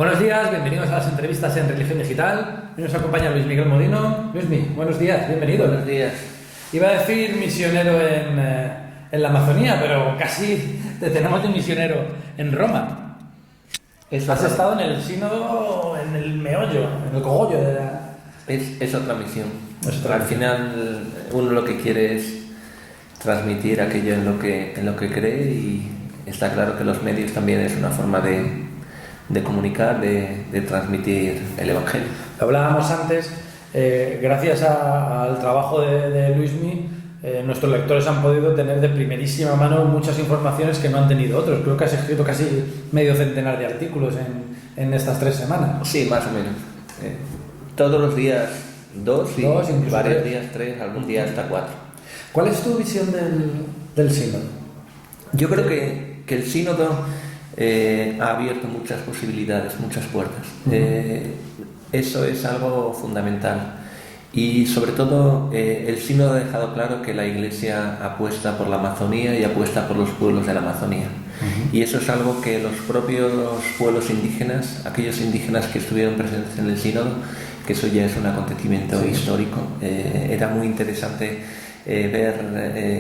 Buenos días, bienvenidos a las entrevistas en Religión Digital. Hoy nos acompaña Luis Miguel Modino. Luismi, buenos días, bienvenido. Buenos días. Iba a decir misionero en la Amazonía, pero casi te tenemos de misionero en Roma. Has estado en el sínodo, en el meollo, en el cogollo de la... Es otra misión. Al final uno lo que quiere es transmitir aquello en lo que cree, y está claro que los medios también es una forma de comunicar, de transmitir el Evangelio. Hablábamos antes, gracias al trabajo de Luismi, nuestros lectores han podido tener de primerísima mano muchas informaciones que no han tenido otros. Creo que has escrito casi medio centenar de artículos en estas 3 semanas. Sí, más o menos. Todos los días dos, y incluso varios 3. días 3, algún día hasta 4. ¿Cuál es tu visión del sínodo? Yo creo que el sínodo ha abierto muchas posibilidades, muchas puertas. Eso es algo fundamental. Y sobre todo el sínodo ha dejado claro que la Iglesia apuesta por la Amazonía y apuesta por los pueblos de la Amazonía. Y eso es algo que los propios pueblos indígenas, aquellos indígenas que estuvieron presentes en el sínodo, que eso ya es un acontecimiento histórico, era muy interesante ver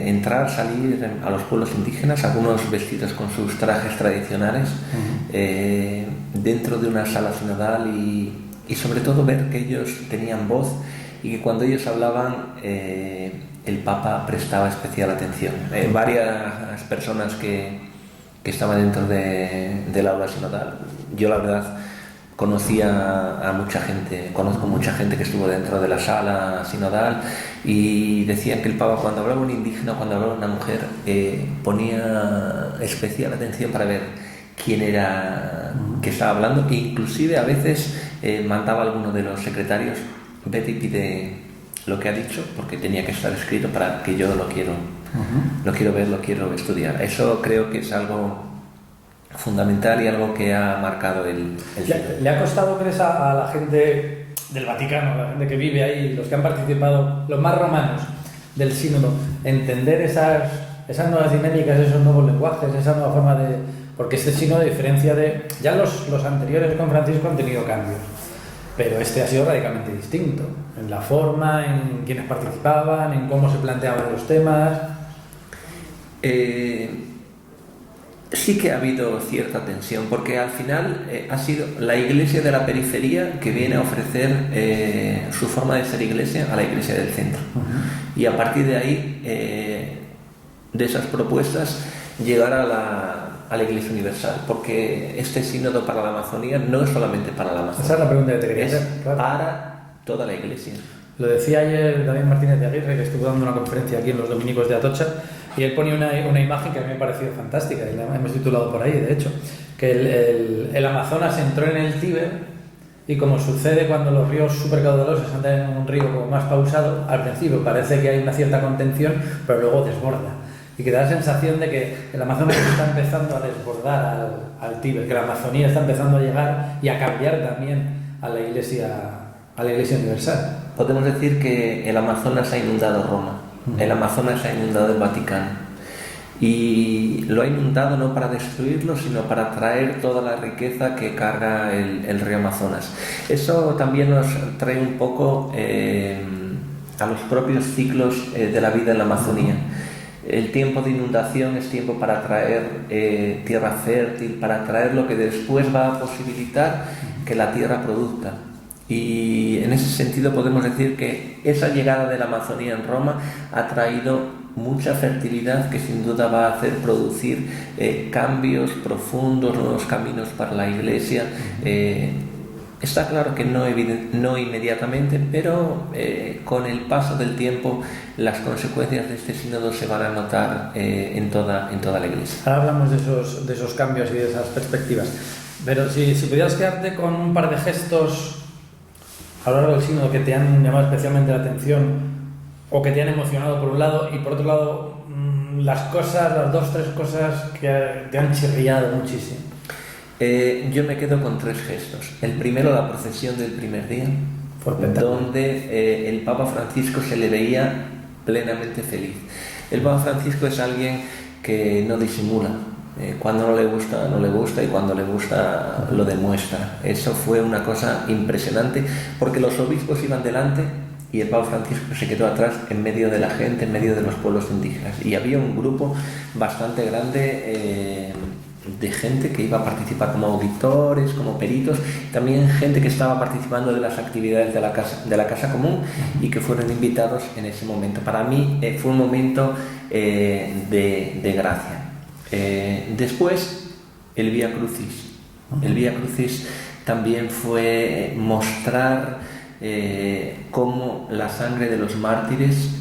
entrar, salir a los pueblos indígenas, algunos vestidos con sus trajes tradicionales, dentro de una sala sinodal, y sobre todo ver que ellos tenían voz y que cuando ellos hablaban el Papa prestaba especial atención. Varias personas que estaban dentro del aula sinodal, yo la verdad conocía a mucha gente, conozco mucha gente que estuvo dentro de la sala sinodal, y decían que el Papa, cuando hablaba un indígena, cuando hablaba una mujer, ponía especial atención para ver quién era que estaba hablando, e inclusive a veces mandaba a alguno de los secretarios: vete y pide lo que ha dicho, porque tenía que estar escrito para que yo lo quiero ver, lo quiero estudiar. Eso creo que es algo fundamental y algo que ha marcado el ¿Le ha costado, crees, a la gente del Vaticano, la gente que vive ahí, los que han participado, los más romanos del sínodo, entender esas nuevas dinámicas, esos nuevos lenguajes, esa nueva forma de...? Porque este sínodo, a diferencia de... Ya los anteriores con Francisco han tenido cambios, pero este ha sido radicalmente distinto, en la forma, en quienes participaban, en cómo se planteaban los temas. Sí que ha habido cierta tensión, porque al final ha sido la iglesia de la periferia que viene a ofrecer su forma de ser iglesia a la iglesia del centro. Y a partir de ahí, de esas propuestas, llegar a la Iglesia Universal, porque este sínodo para la Amazonía no es solamente para la Amazonía. Esa es la pregunta que te quería hacer. Claro. Para toda la iglesia. Lo decía ayer David Martínez de Aguirre, que estuvo dando una conferencia aquí en los Dominicos de Atocha, y él ponía una imagen que a mí me ha parecido fantástica, y la hemos titulado por ahí, de hecho, que el Amazonas entró en el Tíber, y como sucede cuando los ríos supercaudalosos andan en un río como más pausado, al principio parece que hay una cierta contención, pero luego desborda. Y que da la sensación de que el Amazonas está empezando a desbordar al Tíber, que la Amazonía está empezando a llegar y a cambiar también a la Iglesia Universal. Podemos decir que el Amazonas ha inundado Roma, el Amazonas ha inundado el Vaticano, y lo ha inundado no para destruirlo, sino para traer toda la riqueza que carga el río Amazonas. Eso también nos trae un poco a los propios ciclos de la vida en la Amazonía. El tiempo de inundación es tiempo para traer tierra fértil, para traer lo que después va a posibilitar que la tierra produzca. Y en ese sentido podemos decir que esa llegada de la Amazonía en Roma ha traído mucha fertilidad, que sin duda va a hacer producir cambios profundos, nuevos caminos para la Iglesia. Está claro que no inmediatamente, pero con el paso del tiempo las consecuencias de este sínodo se van a notar en toda la Iglesia. Ahora hablamos de esos cambios y de esas perspectivas, pero si pudieras quedarte con un par de gestos a lo largo del sínodo que te han llamado especialmente la atención o que te han emocionado por un lado, y por otro lado las 2-3 cosas que te han chirriado muchísimo. Yo me quedo con 3 gestos. El primero, la procesión del primer día, donde el Papa Francisco se le veía plenamente feliz. El Papa Francisco es alguien que no disimula, Cuando no le gusta, no le gusta, y cuando le gusta, lo demuestra. Eso fue una cosa impresionante, porque los obispos iban delante y el Papa Francisco se quedó atrás en medio de la gente, en medio de los pueblos indígenas. Y había un grupo bastante grande de gente que iba a participar como auditores, como peritos, también gente que estaba participando de las actividades de la Casa Común y que fueron invitados en ese momento. Para mí fue un momento de gracia. Después, el Vía Crucis. El Vía Crucis también fue mostrar cómo la sangre de los mártires,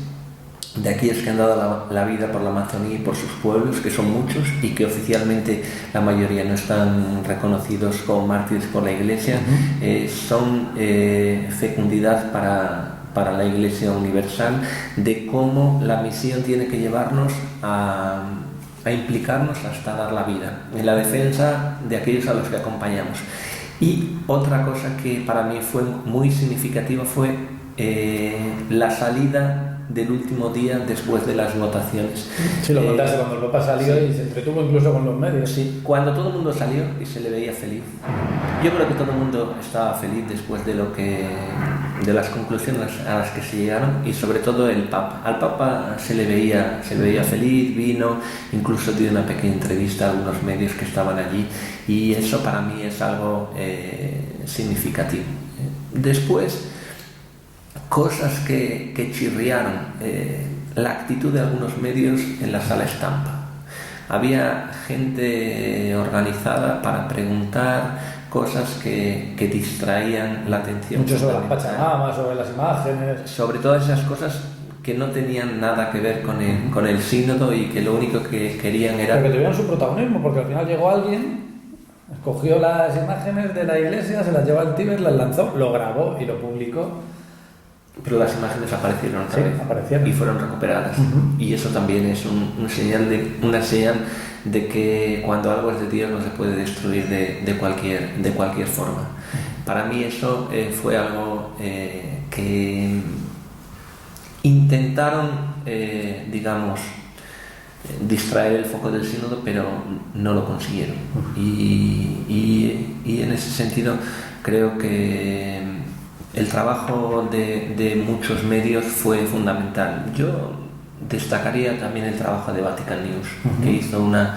de aquellos que han dado la vida por la Amazonía y por sus pueblos, que son muchos y que oficialmente la mayoría no están reconocidos como mártires por la Iglesia, son fecundidad para la Iglesia universal, de cómo la misión tiene que llevarnos a implicarnos hasta dar la vida en la defensa de aquellos a los que acompañamos. Y otra cosa que para mí fue muy significativa fue la salida del último día después de las votaciones. Sí, lo contaste cuando el Papa salió, sí, y se entretuvo incluso con los medios. Sí, cuando todo el mundo salió y se le veía feliz. Yo creo que todo el mundo estaba feliz después de las conclusiones a las que se llegaron, y sobre todo el Papa. Al Papa se le veía feliz, vino, incluso dio una pequeña entrevista a algunos medios que estaban allí, y eso para mí es algo significativo. Después, cosas que chirriaron, la actitud de algunos medios en la sala estampa. Había gente organizada para preguntar cosas que distraían la atención. Mucho sobre las pachamamas, sobre las imágenes. Sobre todas esas cosas que no tenían nada que ver con el sínodo, y que lo único que querían era... Pero que tuvieran su protagonismo, porque al final llegó alguien, escogió las imágenes de la iglesia, se las llevó al Tíbet, las lanzó, lo grabó y lo publicó. Pero las imágenes aparecieron otra vez, aparecieron y fueron recuperadas. Y eso también es una señal de que cuando algo es de Dios no se puede destruir de cualquier forma. Para mí eso fue algo que intentaron, distraer el foco del sínodo, pero no lo consiguieron. Y en ese sentido creo que el trabajo de muchos medios fue fundamental. Yo destacaría también el trabajo de Vatican News, que hizo una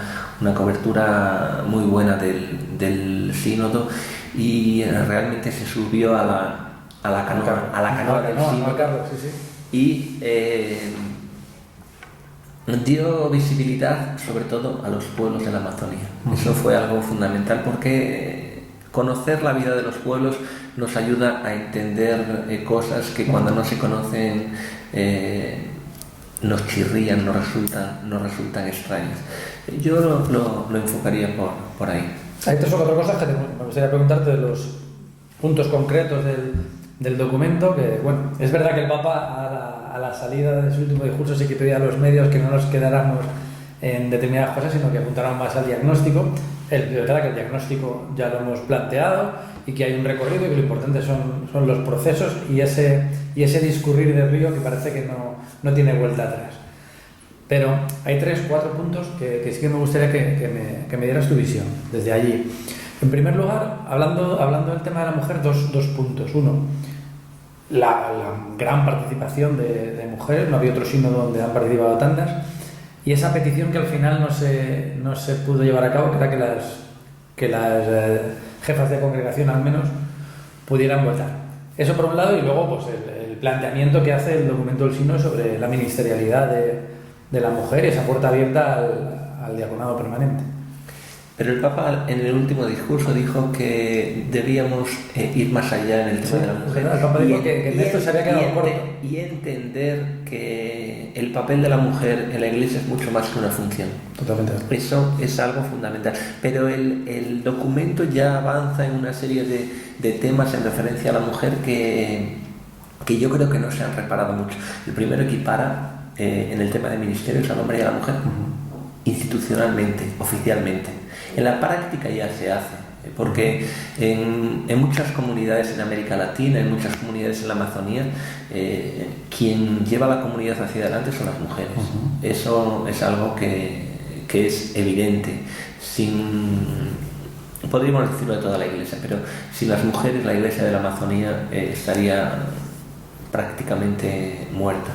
cobertura muy buena del sínodo, y realmente se subió a la canoa del sínodo, y dio visibilidad sobre todo a los pueblos de la Amazonía. Eso fue algo fundamental, porque conocer la vida de los pueblos nos ayuda a entender cosas que cuando no se conocen nos chirrían, nos resultan extrañas. Yo lo enfocaría por ahí. Hay tres o cuatro cosas que me gustaría preguntarte de los puntos concretos del documento, que bueno, es verdad que el Papa a la salida de su último discurso sí que pedía a los medios que no nos quedáramos en determinadas cosas, sino que apuntáramos más al diagnóstico. Es verdad que el diagnóstico ya lo hemos planteado, y que hay un recorrido, y que lo importante son los procesos y ese discurrir del río que parece que no tiene vuelta atrás. Pero hay 3-4 puntos que sí que me gustaría que me dieras tu visión desde allí. En primer lugar, hablando del tema de la mujer, dos puntos. Uno, la gran participación de mujeres. No había otro sínodo donde han participado tantas, y esa petición que al final no se pudo llevar a cabo, que era que las jefas de congregación al menos pudieran votar. Eso por un lado, y luego pues el planteamiento que hace el documento del sínodo sobre la ministerialidad de la mujer, esa puerta abierta al diaconado permanente. Pero el Papa en el último discurso dijo que debíamos ir más allá en el tema de la mujer. El Papa dijo que en esto se había quedado corto. Y entender que el papel de la mujer en la Iglesia es mucho más que una función. Totalmente. Eso es algo fundamental. Pero el documento ya avanza en una serie de temas en referencia a la mujer que yo creo que no se han reparado mucho. El primero equipara en el tema de ministerios al hombre y a la mujer, institucionalmente, oficialmente. En la práctica ya se hace, porque en muchas comunidades en América Latina, en muchas comunidades en la Amazonía, quien lleva la comunidad hacia adelante son las mujeres. Eso es algo que que es evidente. Podríamos decirlo de toda la Iglesia, pero sin las mujeres la Iglesia de la Amazonía estaría prácticamente muerta.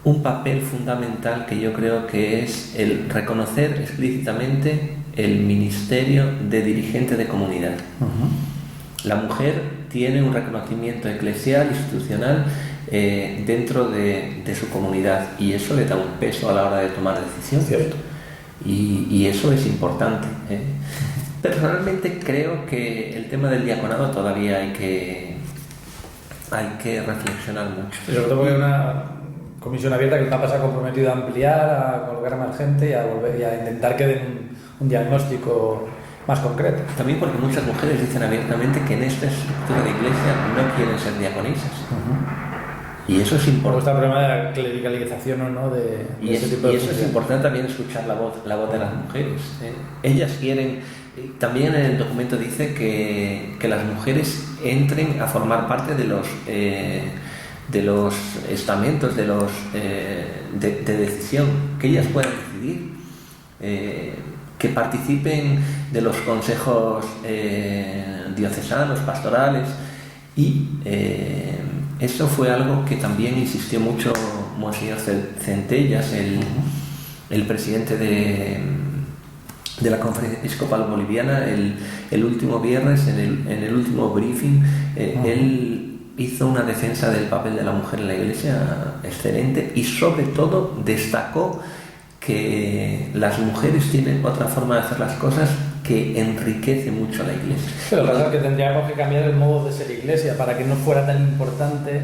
Un papel fundamental que yo creo que es el reconocer explícitamente el ministerio de dirigente de comunidad. La mujer tiene un reconocimiento eclesial, institucional, dentro de su comunidad, y eso le da un peso a la hora de tomar decisiones. Cierto. Y eso es importante. Personalmente creo que el tema del diaconado todavía hay que reflexionar mucho. Y sobre todo porque hay una comisión abierta que el Papa se ha comprometido a ampliar, a colocar a más gente y a intentar que den un diagnóstico más concreto. También porque muchas mujeres dicen abiertamente que en esta estructura de iglesia no quieren ser diaconisas. Y eso es importante. Está el problema de la clericalización o no de ese tipo de y eso es importante también, escuchar la voz de las mujeres. Ellas quieren, también en el documento dice que las mujeres entren a formar parte de los estamentos, de decisión, que ellas puedan decidir, que participen de los consejos diocesanos, pastorales, y eso fue algo que también insistió mucho Monseñor Centellas, el presidente de la Conferencia Episcopal Boliviana, el último viernes, en el último briefing. Él hizo una defensa del papel de la mujer en la Iglesia excelente, y sobre todo destacó que las mujeres tienen otra forma de hacer las cosas que enriquece mucho a la Iglesia. Pero lo que pasa es que tendríamos que cambiar el modo de ser Iglesia para que no fuera tan importante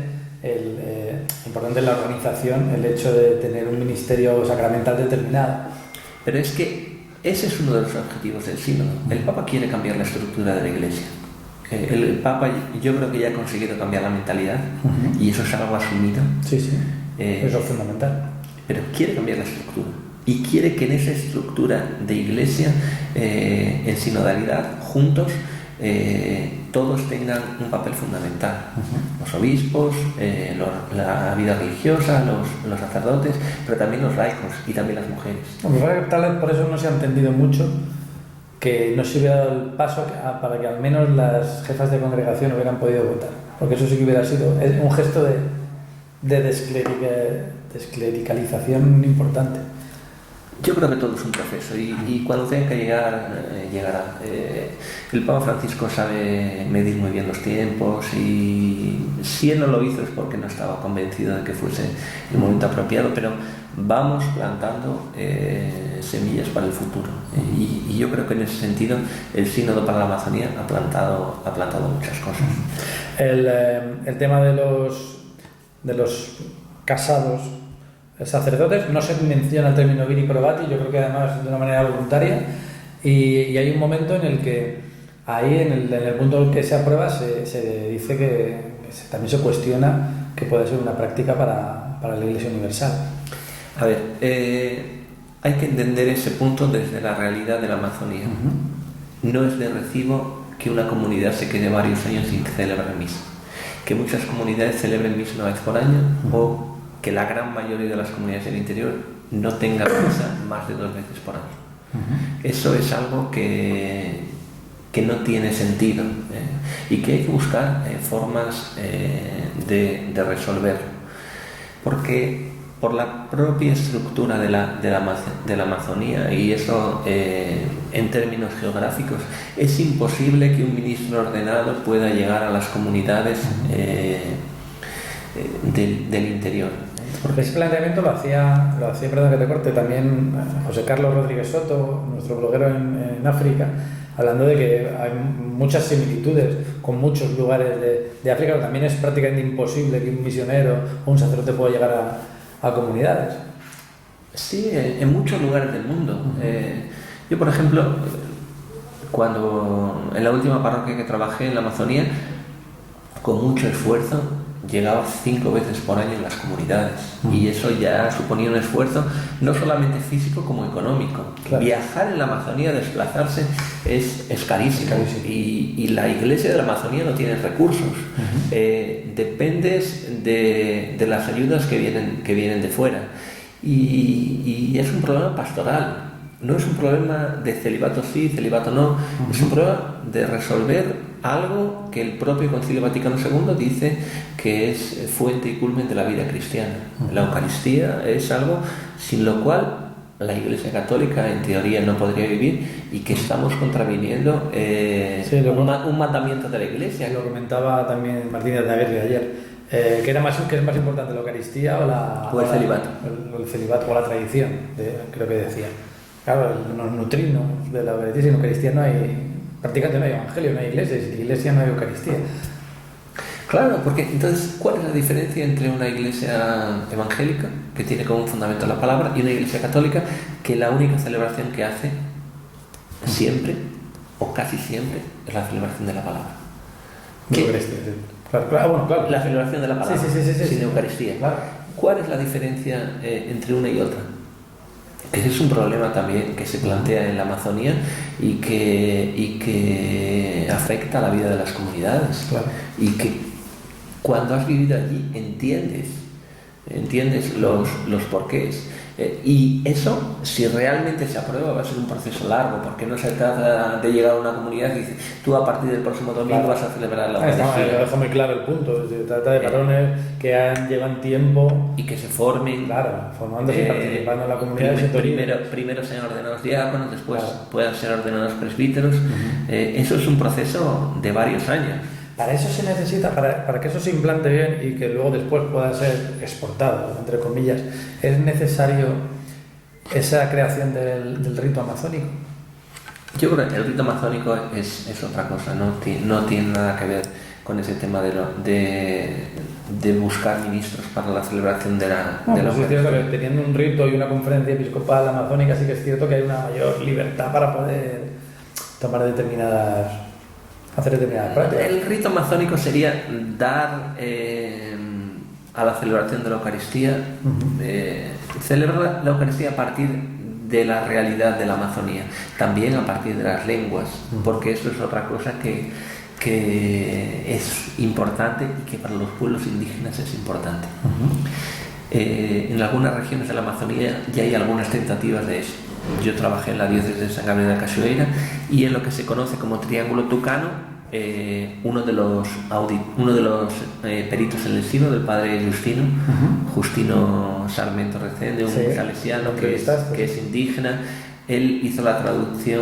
la organización, el hecho de tener un ministerio sacramental determinado. Pero es que ese es uno de los objetivos del sínodo. El Papa quiere cambiar la estructura de la Iglesia. El Papa, yo creo que ya ha conseguido cambiar la mentalidad, y eso es algo asumido. Sí, sí. Eso es fundamental. Pero quiere cambiar la estructura. Y quiere que en esa estructura de iglesia, en sinodalidad, juntos, todos tengan un papel fundamental. Los obispos, la vida religiosa, los sacerdotes, pero también los laicos y también las mujeres. Tal vez por eso no se ha entendido mucho que no se hubiera dado el paso para que al menos las jefas de congregación hubieran podido votar. Porque eso sí que hubiera sido un gesto de desclericalización importante. Yo creo que todo es un proceso, y cuando tenga que llegar, llegará. El Papa Francisco sabe medir muy bien los tiempos, y si él no lo hizo es porque no estaba convencido de que fuese el momento apropiado, pero vamos plantando semillas para el futuro. Y yo creo que en ese sentido el Sínodo para la Amazonía ha plantado muchas cosas. El tema de los casados sacerdotes, no se menciona el término viri probati, yo creo que además de una manera voluntaria, y hay un momento en el que ahí en el punto en el que se aprueba se dice que también se cuestiona que puede ser una práctica para la Iglesia Universal. A ver, hay que entender ese punto desde la realidad de la Amazonía. No es de recibo que una comunidad se quede varios años sin celebrar misa, que muchas comunidades celebren misa una vez por año, o que la gran mayoría de las comunidades del interior no tengan misa más de 2 veces por año. Eso es algo que no tiene sentido, y que hay que buscar formas de resolverlo, porque por la propia estructura de la Amazonía, y eso en términos geográficos, es imposible que un ministro ordenado pueda llegar a las comunidades del interior. Porque ese planteamiento lo hacía, perdón que te corte, también José Carlos Rodríguez Soto, nuestro bloguero en África, hablando de que hay muchas similitudes con muchos lugares de África, pero también es prácticamente imposible que un misionero o un sacerdote pueda llegar a comunidades. Sí, en muchos lugares del mundo. Yo, por ejemplo, cuando en la última parroquia que trabajé en la Amazonía, con mucho esfuerzo, llegaba 5 veces por año en las comunidades, y eso ya suponía un esfuerzo no solamente físico como económico. Claro. Viajar en la Amazonía, desplazarse, es carísimo, y la Iglesia de la Amazonía no tiene recursos. Dependes de las ayudas que vienen de fuera, y es un problema pastoral. No es un problema de celibato sí, celibato no, es un problema de resolver algo que el propio Concilio Vaticano II dice que es fuente y culmen de la vida cristiana. La Eucaristía es algo sin lo cual la Iglesia Católica en teoría no podría vivir y que estamos contraviniendo un mandamiento de la Iglesia. Lo comentaba también Martínez de Aguirre ayer, que es más importante, la Eucaristía o el celibato. El celibato o la tradición, creo que decía. Claro, nos nutrimos de la Eucaristía. Sin Eucaristía prácticamente no hay evangelio, no hay iglesia, sin iglesia no hay Eucaristía. Claro, porque entonces, ¿cuál es la diferencia entre una iglesia evangélica, que tiene como un fundamento la palabra, y una iglesia católica, que la única celebración que hace siempre, o casi siempre, es la celebración de la palabra? Eucaristía, sí. Claro. La celebración de la palabra, sí, sin Eucaristía. Claro. ¿Cuál es la diferencia entre una y otra? Ese es un problema también que se plantea en la Amazonía y que afecta a la vida de las comunidades. Claro. Y que cuando has vivido allí entiendes los porqués. Y eso, si realmente se aprueba, va a ser un proceso largo, porque no se trata de llegar a una comunidad y decir, tú a partir del próximo domingo vas a celebrar la Eucaristía. Deja muy claro el punto, se trata de varones que llevan tiempo y que se formen, formándose y participando en la comunidad. Primero sean ordenados diáconos, después puedan ser ordenados presbíteros. Eso es un proceso de varios años. Para eso se necesita, para que eso se implante bien y que luego después pueda ser exportado, entre comillas, es necesario esa creación del rito amazónico. Yo creo que el rito amazónico es otra cosa, no tiene nada que ver con ese tema de buscar ministros para la celebración de la es cierto que teniendo un rito y una conferencia episcopal amazónica sí que es cierto que hay una mayor libertad para poder tomar hacer determinadas prácticas. El rito amazónico sería dar a la celebración de la Eucaristía, celebrar la Eucaristía a partir de la realidad de la Amazonía, también a partir de las lenguas, porque eso es otra cosa que es importante y que para los pueblos indígenas es importante. En algunas regiones de la Amazonía ya hay algunas tentativas de eso. Yo trabajé en la diócesis de San Gabriel de Cachoeira y en lo que se conoce como Triángulo Tucano, uno de los peritos en el sino del padre Justino Sarmiento Recende, un salesiano que es indígena. Él hizo la traducción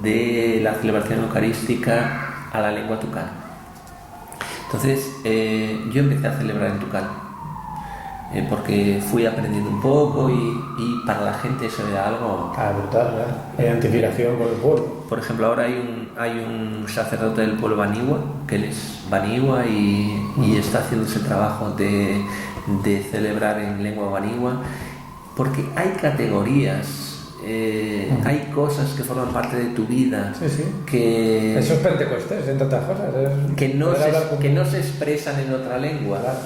de la celebración eucarística a la lengua tucana. Entonces yo empecé a celebrar en tucano. Porque fui aprendiendo un poco y para la gente eso era algo brutal, ¿verdad? Identificación con el pueblo. Por ejemplo, ahora hay un sacerdote del pueblo Baniwa, que él es Baniwa y está haciendo ese trabajo de celebrar en lengua Baniwa, porque hay categorías, hay cosas que forman parte de tu vida que eso es Pentecostés, entre otras cosas, que no se expresan en otra lengua. Claro.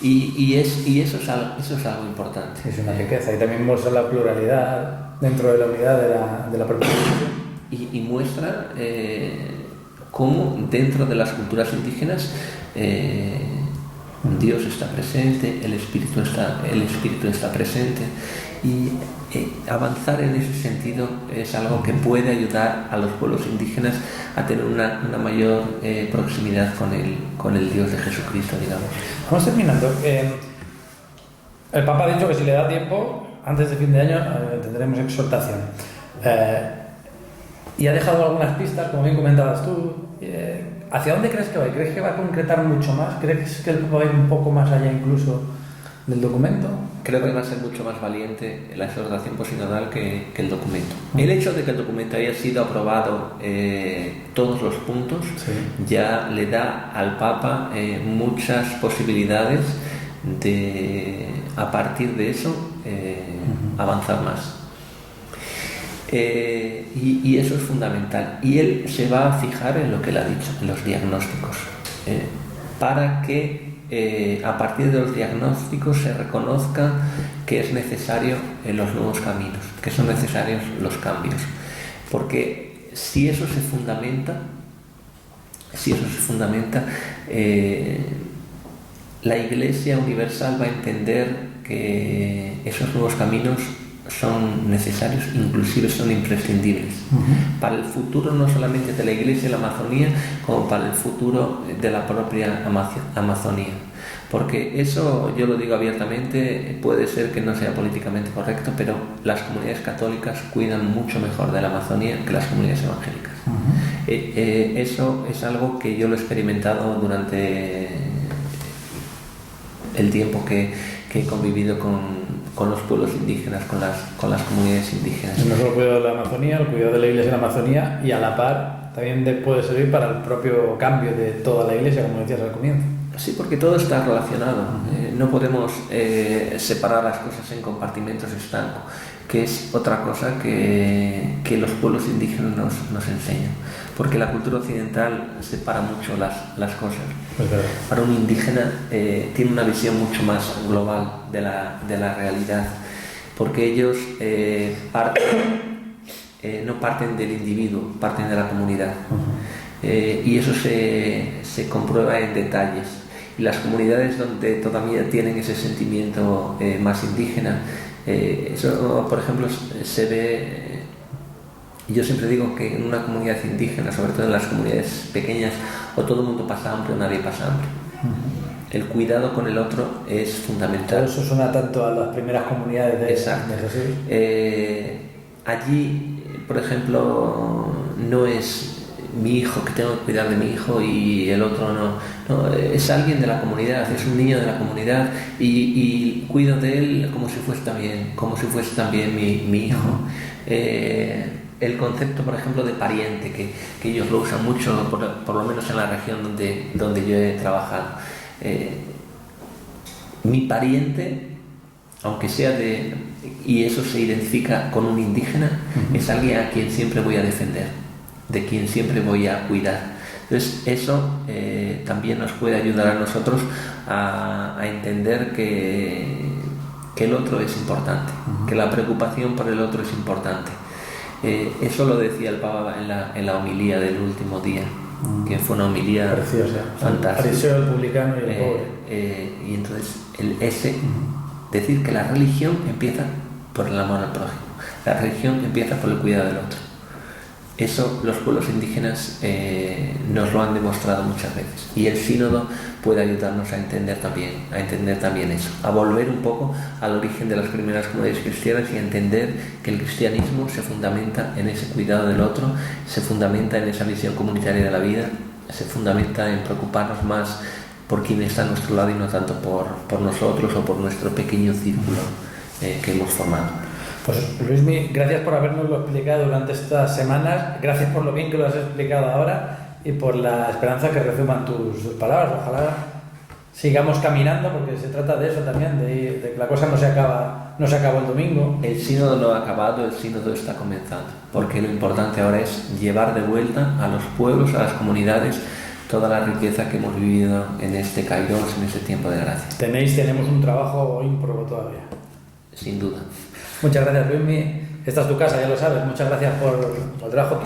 Y eso es algo importante. Es una riqueza y también muestra la pluralidad dentro de la unidad de la propia religión. Y muestra cómo dentro de las culturas indígenas Dios está presente, el Espíritu está presente y avanzar en ese sentido es algo que puede ayudar a los pueblos indígenas a tener una mayor proximidad con el Dios de Jesucristo, digamos. Vamos terminando. El Papa ha dicho que si le da tiempo, antes de fin de año tendremos exhortación. Y ha dejado algunas pistas, como bien comentabas tú. ¿Hacia dónde crees que va? ¿Crees que va a concretar mucho más? ¿Crees que el Papa va a ir un poco más allá incluso del documento? Creo que va a ser mucho más valiente la exhortación posinodal que el documento. El hecho de que el documento haya sido aprobado todos los puntos ya le da al Papa muchas posibilidades de, a partir de eso, avanzar más. Y eso es fundamental. Y él se va a fijar en lo que él ha dicho, en los diagnósticos, para que a partir de los diagnósticos se reconozca que es necesario los nuevos caminos, que son necesarios los cambios. Porque si eso se fundamenta, la Iglesia Universal va a entender que esos nuevos caminos son necesarios, inclusive son imprescindibles para el futuro no solamente de la Iglesia y la Amazonía, como para el futuro de la propia Amazonía. Porque eso, yo lo digo abiertamente, puede ser que no sea políticamente correcto, pero las comunidades católicas cuidan mucho mejor de la Amazonía que las comunidades evangélicas. Eso es algo que yo lo he experimentado durante el tiempo que he convivido con los pueblos indígenas, con las comunidades indígenas. No solo el cuidado de la Amazonía, el cuidado de la Iglesia en la Amazonía, y a la par también puede servir para el propio cambio de toda la Iglesia, como decías al comienzo. Sí, porque todo está relacionado. No podemos separar las cosas en compartimentos estancos, que es otra cosa que los pueblos indígenas nos enseñan. Porque la cultura occidental separa mucho las cosas. Para un indígena tiene una visión mucho más global de la realidad, porque ellos no parten del individuo, parten de la comunidad. Y eso se comprueba en detalles. Y las comunidades donde todavía tienen ese sentimiento más indígena, eso, por ejemplo, se ve. Yo siempre digo que en una comunidad indígena, sobre todo en las comunidades pequeñas, o todo el mundo pasa hambre o nadie pasa hambre. El cuidado con el otro es fundamental. Eso suena tanto a las primeras comunidades de Jesús. Allí, por ejemplo, no es mi hijo, que tengo que cuidar de mi hijo y el otro no, es alguien de la comunidad, es un niño de la comunidad y cuido de él como si fuese también mi hijo. El concepto, por ejemplo, de pariente, que ellos lo usan mucho, por lo menos en la región donde yo he trabajado. Mi pariente, aunque sea y eso se identifica con un indígena, es alguien a quien siempre voy a defender, de quien siempre voy a cuidar. Entonces eso también nos puede ayudar a nosotros a entender que el otro es importante, que la preocupación por el otro es importante. Eso lo decía el Papa en la homilía del último día, que fue una homilía preciosa, fantástica. Fariseo, el publicano y el pobre. Y entonces decir que la religión empieza por el amor al prójimo, la religión empieza por el cuidado del otro. Eso los pueblos indígenas nos lo han demostrado muchas veces, y el sínodo puede ayudarnos a entender también eso, a volver un poco al origen de las primeras comunidades cristianas y a entender que el cristianismo se fundamenta en ese cuidado del otro, se fundamenta en esa visión comunitaria de la vida, se fundamenta en preocuparnos más por quien está a nuestro lado y no tanto por nosotros o por nuestro pequeño círculo que hemos formado. Pues Luismi, gracias por habernoslo explicado durante estas semanas, gracias por lo bien que lo has explicado ahora y por la esperanza que resuman tus palabras. Ojalá sigamos caminando, porque se trata de eso también, de que la cosa no se acabó el domingo. El sínodo no ha acabado, el sínodo está comenzando, porque lo importante ahora es llevar de vuelta a los pueblos, a las comunidades, toda la riqueza que hemos vivido en este Kairos, en este tiempo de gracia. Tenemos un trabajo ímprobo todavía. Sin duda. Muchas gracias, Luismi. Esta es tu casa, ya lo sabes. Muchas gracias por el trabajo.